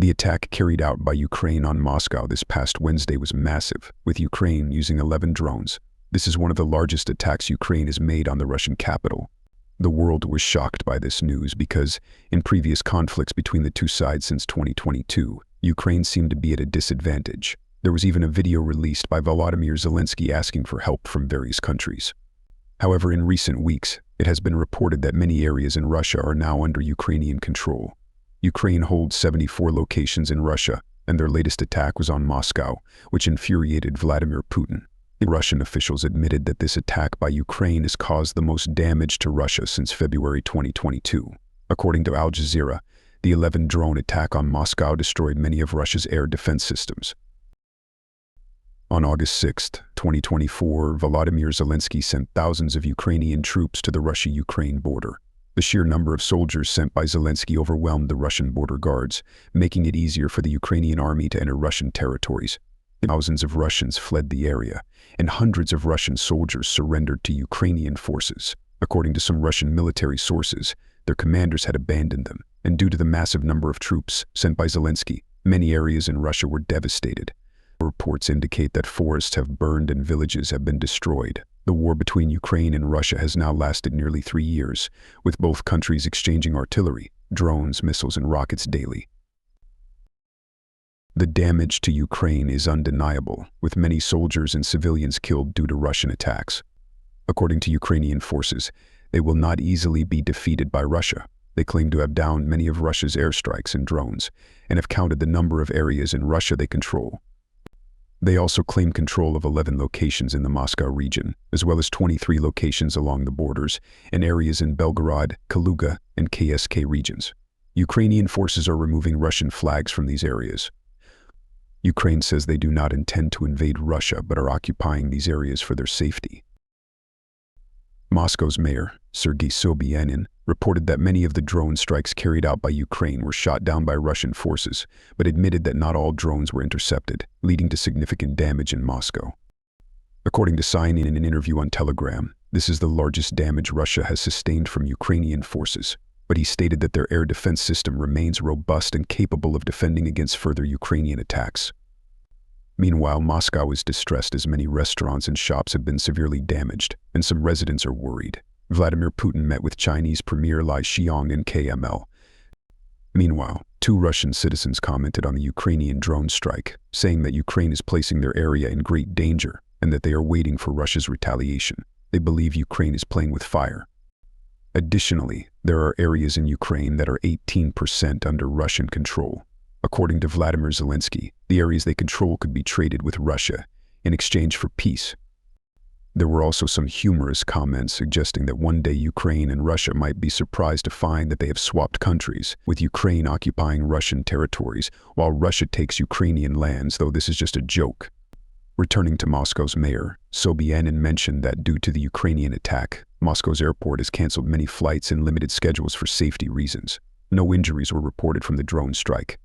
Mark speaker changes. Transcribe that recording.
Speaker 1: The attack carried out by Ukraine on Moscow this past Wednesday was massive, with Ukraine using 11 drones. This is one of the largest attacks Ukraine has made on the Russian capital. The world was shocked by this news because, in previous conflicts between the two sides since 2022, Ukraine seemed to be at a disadvantage. There was even a video released by Volodymyr Zelensky asking for help from various countries. However, in recent weeks, it has been reported that many areas in Russia are now under Ukrainian control. Ukraine holds 74 locations in Russia, and their latest attack was on Moscow, which infuriated Vladimir Putin. Russian officials admitted that this attack by Ukraine has caused the most damage to Russia since February 2022. According to Al Jazeera, the 11-drone attack on Moscow destroyed many of Russia's air defense systems. On August 6, 2024, Volodymyr Zelensky sent thousands of Ukrainian troops to the Russia-Ukraine border. The sheer number of soldiers sent by Zelensky overwhelmed the Russian border guards, making it easier for the Ukrainian army to enter Russian territories. Thousands of Russians fled the area, and hundreds of Russian soldiers surrendered to Ukrainian forces. According to some Russian military sources, their commanders had abandoned them, and due to the massive number of troops sent by Zelensky, many areas in Russia were devastated. Reports indicate that forests have burned and villages have been destroyed. The war between Ukraine and Russia has now lasted nearly 3 years, with both countries exchanging artillery, drones, missiles, and rockets daily. The damage to Ukraine is undeniable, with many soldiers and civilians killed due to Russian attacks. According to Ukrainian forces, they will not easily be defeated by Russia. They claim to have downed many of Russia's airstrikes and drones, and have counted the number of areas in Russia they control. They also claim control of 11 locations in the Moscow region, as well as 23 locations along the borders, and areas in Belgorod, Kaluga, and KSK regions. Ukrainian forces are removing Russian flags from these areas. Ukraine says they do not intend to invade Russia but are occupying these areas for their safety. Moscow's mayor, Sergei Sobyanin, reported that many of the drone strikes carried out by Ukraine were shot down by Russian forces, but admitted that not all drones were intercepted, leading to significant damage in Moscow. According to Sobyanin in an interview on Telegram, this is the largest damage Russia has sustained from Ukrainian forces, but he stated that their air defense system remains robust and capable of defending against further Ukrainian attacks. Meanwhile, Moscow is distressed as many restaurants and shops have been severely damaged, and some residents are worried. Vladimir Putin met with Chinese Premier Li Xiong in KML. Meanwhile, 2 Russian citizens commented on the Ukrainian drone strike, saying that Ukraine is placing their area in great danger and that they are waiting for Russia's retaliation. They believe Ukraine is playing with fire. Additionally, there are areas in Ukraine that are 18% under Russian control. According to Vladimir Zelensky, the areas they control could be traded with Russia in exchange for peace. There were also some humorous comments suggesting that one day Ukraine and Russia might be surprised to find that they have swapped countries, with Ukraine occupying Russian territories while Russia takes Ukrainian lands, though this is just a joke. Returning to Moscow's mayor, Sobyanin mentioned that due to the Ukrainian attack, Moscow's airport has canceled many flights and limited schedules for safety reasons. No injuries were reported from the drone strike.